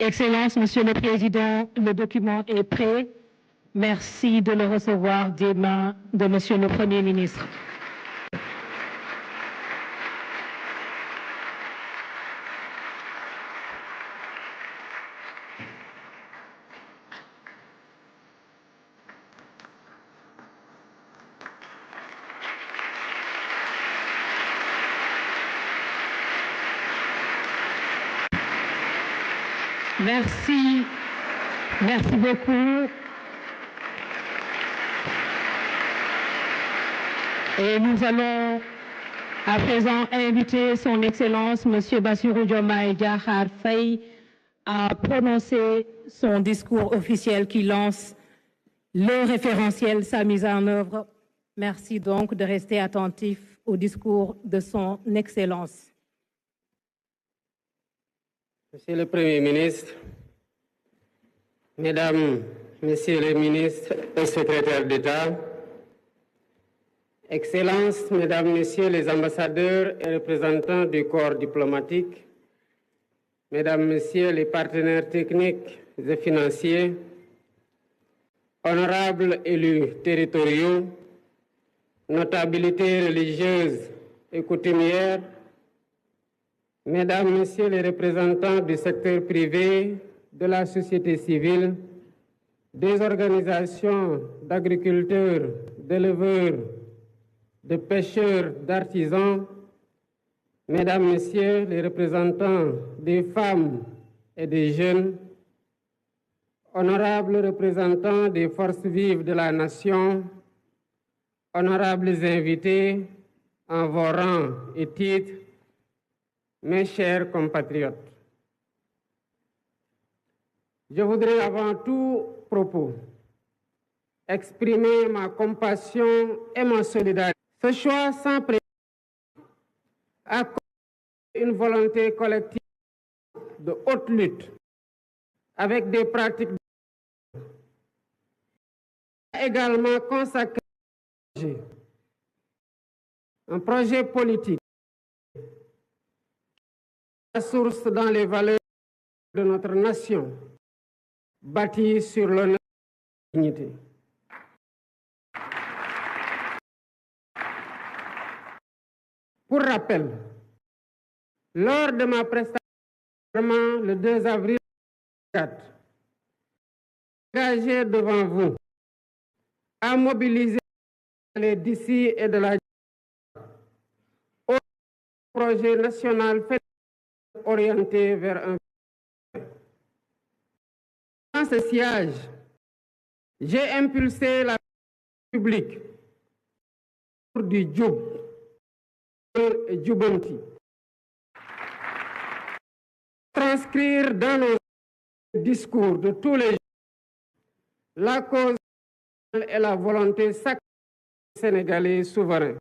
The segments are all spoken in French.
Excellence, Monsieur le Président, le document est prêt. Merci de le recevoir des mains de Monsieur le Premier ministre. Merci. Merci beaucoup. Et nous allons à présent inviter son Excellence, Monsieur Bassirou Diomaye Diakhar Faye, à prononcer son discours officiel qui lance le référentiel, sa mise en œuvre. Merci donc de rester attentif au discours de son Excellence. Monsieur le Premier ministre, Mesdames, Messieurs les ministres et secrétaires d'État, Excellences, Mesdames, Messieurs les ambassadeurs et représentants du corps diplomatique, Mesdames, Messieurs les partenaires techniques et financiers, honorables élus territoriaux, notabilités religieuses et coutumières, Mesdames, Messieurs les représentants du secteur privé, de la société civile, des organisations d'agriculteurs, d'éleveurs, de pêcheurs, d'artisans, Mesdames, Messieurs les représentants des femmes et des jeunes, honorables représentants des forces vives de la nation, honorables invités en vos rangs et titres, mes chers compatriotes. Je voudrais avant tout propos exprimer ma compassion et ma solidarité. Ce choix sans précédent a une volonté collective de haute lutte avec des pratiques également consacrées un projet politique la source dans les valeurs de notre nation bâtie sur l'honneur et la dignité. Pour rappel, lors de ma prestation le 2 avril 2024, engagé devant vous à mobiliser les d'ici et de la au projet national orienté vers un. Dans ce siège, j'ai impulsé la publique du Djoub et Djoubanti. Transcrire dans nos discours de tous les jours la cause et la volonté sacrée des Sénégalais souverains.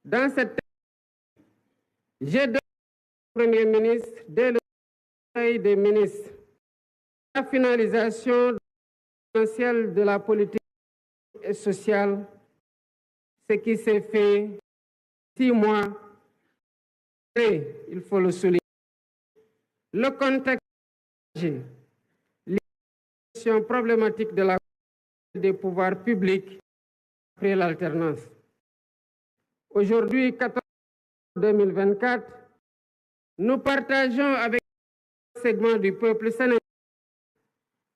Dans cette j'ai demandé au Premier ministre, dès le Conseil des ministres, la finalisation essentielle de la politique et sociale, ce qui s'est fait 6 mois après, il faut le souligner. Le contexte les problématiques de la des pouvoirs publics après l'alternance. Aujourd'hui, 14 2024, nous partageons avec un segment du peuple sénégalais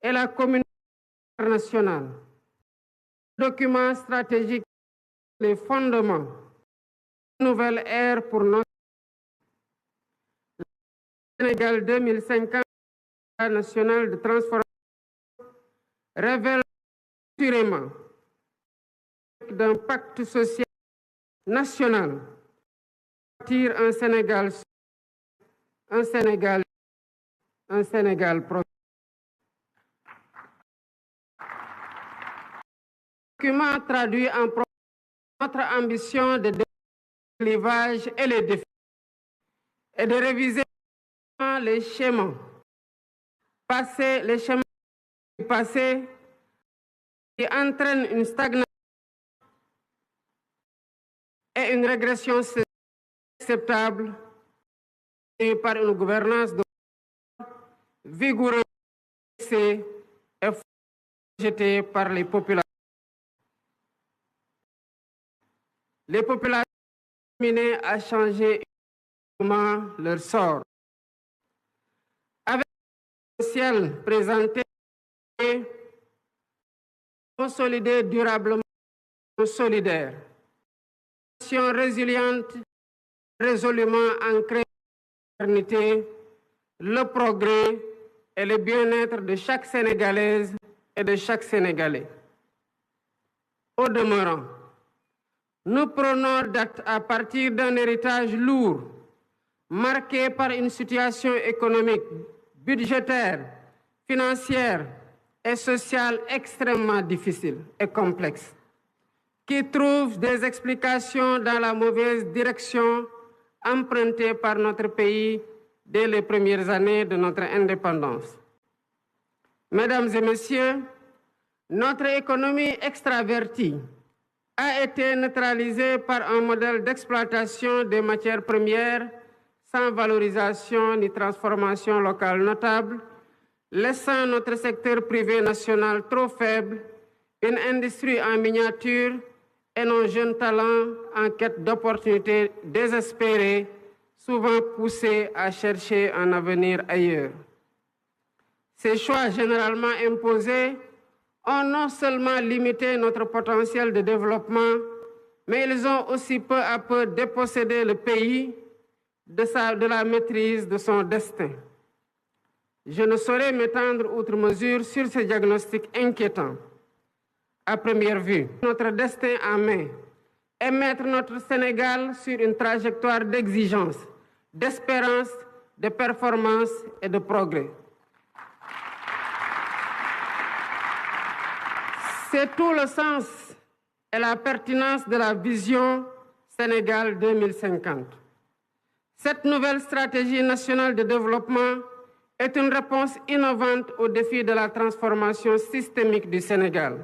et la communauté internationale un document stratégique les fondements d'une nouvelle ère pour notre Sénégal 2050 national de transformation révèle assurément d'un pacte social national bâtir un Sénégal prospère. Le document traduit en notre ambition de clivage et les défis et de réviser les schémas du passé qui entraînent une stagnation et une régression acceptable par une gouvernance vigoureusement et rejeté par les populations. Les populations sont amenées à changer leur sort. Avec le potentiel présenté, consolider durablement solidaire, nation résiliente, résolument ancrée dans la modernité, le progrès et le bien-être de chaque Sénégalaise et de chaque Sénégalais. Au demeurant, nous prenons date à partir d'un héritage lourd, marqué par une situation économique, budgétaire, financière et sociale extrêmement difficile et complexe, qui trouve des explications dans la mauvaise direction empruntée par notre pays dès les premières années de notre indépendance. Mesdames et messieurs, notre économie extravertie a été neutralisée par un modèle d'exploitation des matières premières sans valorisation ni transformation locale notable, laissant notre secteur privé national trop faible, une industrie en miniature et nos jeunes talents en quête d'opportunités désespérées, souvent poussés à chercher un avenir ailleurs. Ces choix généralement imposés ont non seulement limité notre potentiel de développement, mais ils ont aussi peu à peu dépossédé le pays de la maîtrise de son destin. Je ne saurais m'étendre outre mesure sur ce diagnostic inquiétant. À première vue, notre destin en main est mettre notre Sénégal sur une trajectoire d'exigence, d'espérance, de performance et de progrès. C'est tout le sens et la pertinence de la vision Sénégal 2050. Cette nouvelle stratégie nationale de développement est une réponse innovante au défi de la transformation systémique du Sénégal.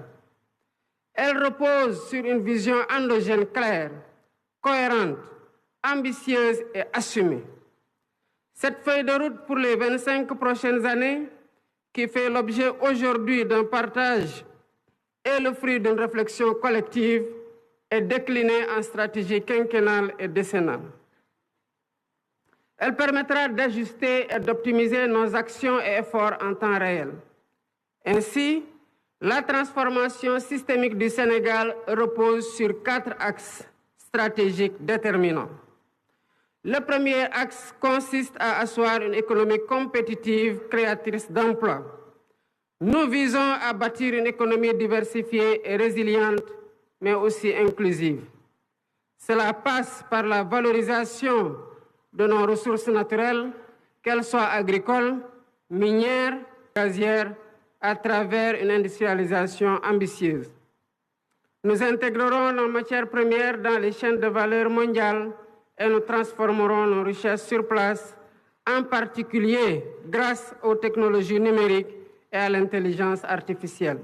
Elle repose sur une vision endogène claire, cohérente, ambitieuse et assumée. Cette feuille de route pour les 25 prochaines années, qui fait l'objet aujourd'hui d'un partage et le fruit d'une réflexion collective, est déclinée en stratégie quinquennale et décennale. Elle permettra d'ajuster et d'optimiser nos actions et efforts en temps réel. Ainsi, la transformation systémique du Sénégal repose sur 4 axes stratégiques déterminants. Le premier axe consiste à asseoir une économie compétitive, créatrice d'emplois. Nous visons à bâtir une économie diversifiée et résiliente, mais aussi inclusive. Cela passe par la valorisation de nos ressources naturelles, qu'elles soient agricoles, minières, gazières, à travers une industrialisation ambitieuse. Nous intégrerons nos matières premières dans les chaînes de valeur mondiales et nous transformerons nos richesses sur place, en particulier grâce aux technologies numériques et à l'intelligence artificielle.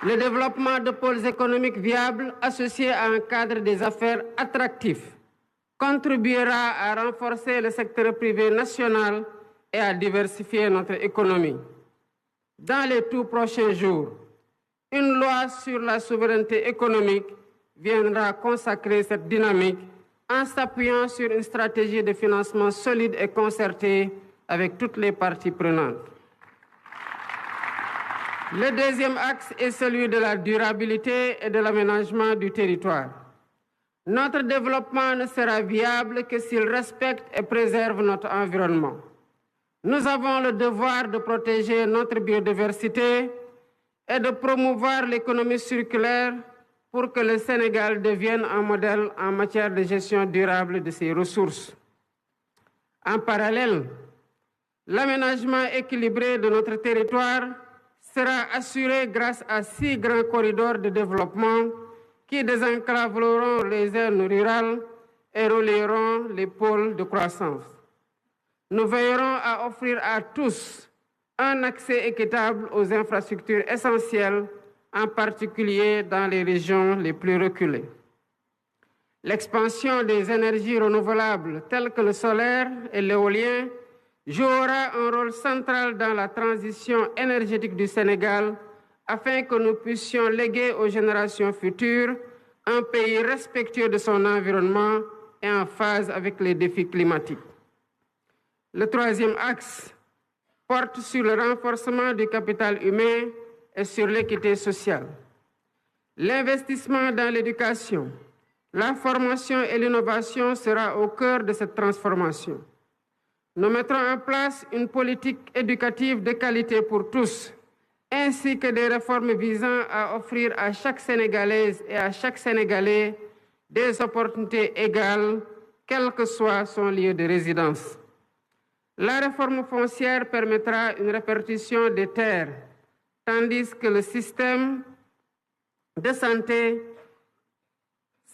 Le développement de pôles économiques viables associés à un cadre des affaires attractif contribuera à renforcer le secteur privé national et à diversifier notre économie. Dans les tout prochains jours, une loi sur la souveraineté économique viendra consacrer cette dynamique en s'appuyant sur une stratégie de financement solide et concertée avec toutes les parties prenantes. Le deuxième axe est celui de la durabilité et de l'aménagement du territoire. Notre développement ne sera viable que s'il respecte et préserve notre environnement. Nous avons le devoir de protéger notre biodiversité et de promouvoir l'économie circulaire pour que le Sénégal devienne un modèle en matière de gestion durable de ses ressources. En parallèle, l'aménagement équilibré de notre territoire sera assuré grâce à 6 grands corridors de développement qui désenclaveront les zones rurales et relieront les pôles de croissance. Nous veillerons à offrir à tous un accès équitable aux infrastructures essentielles, en particulier dans les régions les plus reculées. L'expansion des énergies renouvelables telles que le solaire et l'éolien jouera un rôle central dans la transition énergétique du Sénégal afin que nous puissions léguer aux générations futures un pays respectueux de son environnement et en phase avec les défis climatiques. Le troisième axe porte sur le renforcement du capital humain et sur l'équité sociale. L'investissement dans l'éducation, la formation et l'innovation sera au cœur de cette transformation. Nous mettrons en place une politique éducative de qualité pour tous, ainsi que des réformes visant à offrir à chaque Sénégalaise et à chaque Sénégalais des opportunités égales, quel que soit son lieu de résidence. La réforme foncière permettra une répartition des terres, tandis que le système de santé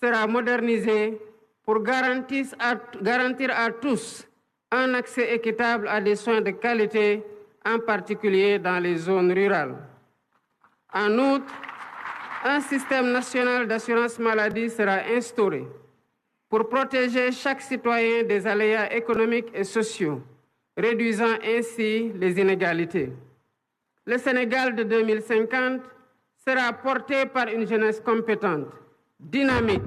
sera modernisé pour garantir à tous un accès équitable à des soins de qualité, en particulier dans les zones rurales. En outre, un système national d'assurance maladie sera instauré pour protéger chaque citoyen des aléas économiques et sociaux, réduisant ainsi les inégalités. Le Sénégal de 2050 sera porté par une jeunesse compétente, dynamique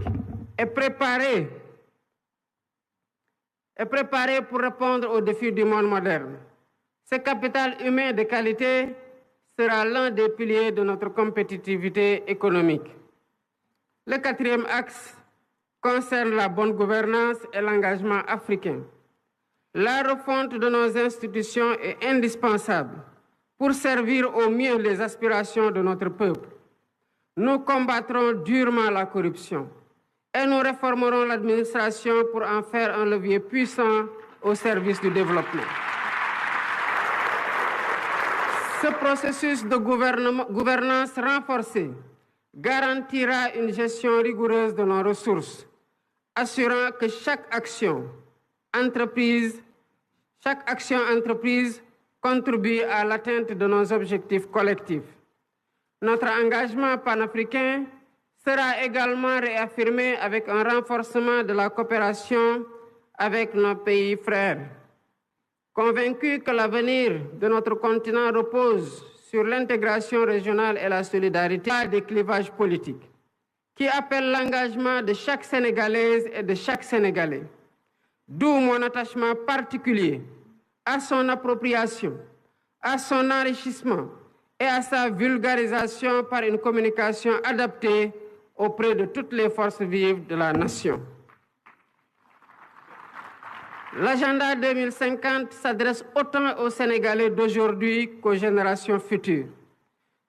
et préparée pour répondre aux défis du monde moderne. Ce capital humain de qualité sera l'un des piliers de notre compétitivité économique. Le quatrième axe concerne la bonne gouvernance et l'engagement africain. La refonte de nos institutions est indispensable pour servir au mieux les aspirations de notre peuple. Nous combattrons durement la corruption et nous réformerons l'administration pour en faire un levier puissant au service du développement. Ce processus de gouvernance renforcée garantira une gestion rigoureuse de nos ressources, assurant que chaque action entreprise contribue à l'atteinte de nos objectifs collectifs. Notre engagement panafricain sera également réaffirmé avec un renforcement de la coopération avec nos pays frères. Convaincus que l'avenir de notre continent repose sur l'intégration régionale et la solidarité, pas des clivages politiques, qui appellent l'engagement de chaque Sénégalaise et de chaque Sénégalais. D'où mon attachement particulier à son appropriation, à son enrichissement et à sa vulgarisation par une communication adaptée auprès de toutes les forces vives de la nation. L'agenda 2050 s'adresse autant aux Sénégalais d'aujourd'hui qu'aux générations futures.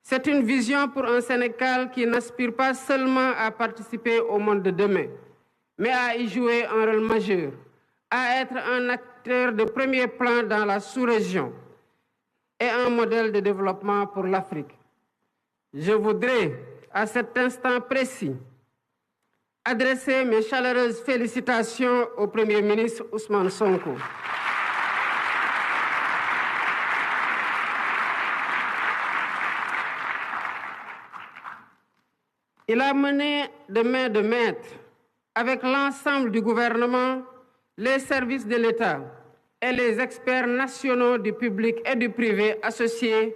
C'est une vision pour un Sénégal qui n'aspire pas seulement à participer au monde de demain, mais à y jouer un rôle majeur, à être un acteur de premier plan dans la sous-région et un modèle de développement pour l'Afrique. Je voudrais, à cet instant précis, adresser mes chaleureuses félicitations au Premier ministre Ousmane Sonko. Il a mené de main de maître avec l'ensemble du gouvernement, les services de l'État et les experts nationaux du public et du privé associés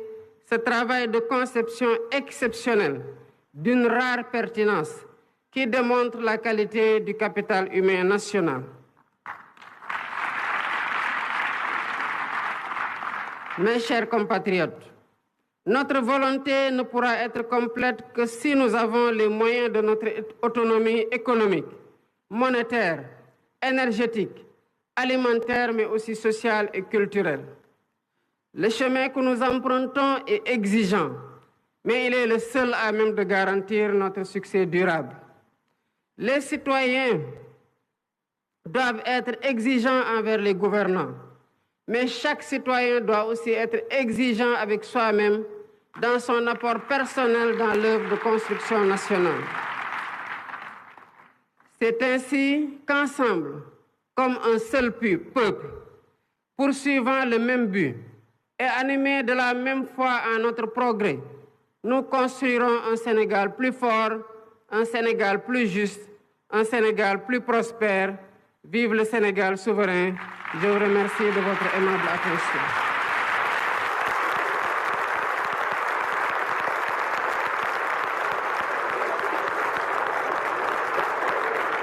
ce travail de conception exceptionnel d'une rare pertinence qui démontre la qualité du capital humain national. Mes chers compatriotes, notre volonté ne pourra être complète que si nous avons les moyens de notre autonomie économique, monétaire, énergétique, alimentaire, mais aussi sociale et culturelle. Le chemin que nous empruntons est exigeant, mais il est le seul à même de garantir notre succès durable. Les citoyens doivent être exigeants envers les gouvernants, mais chaque citoyen doit aussi être exigeant avec soi-même dans son apport personnel dans l'œuvre de construction nationale. C'est ainsi qu'ensemble, comme un seul peuple, poursuivant le même but et animés de la même foi en notre progrès, nous construirons un Sénégal plus fort, un Sénégal plus juste, un Sénégal plus prospère. Vive le Sénégal souverain! Je vous remercie de votre aimable attention.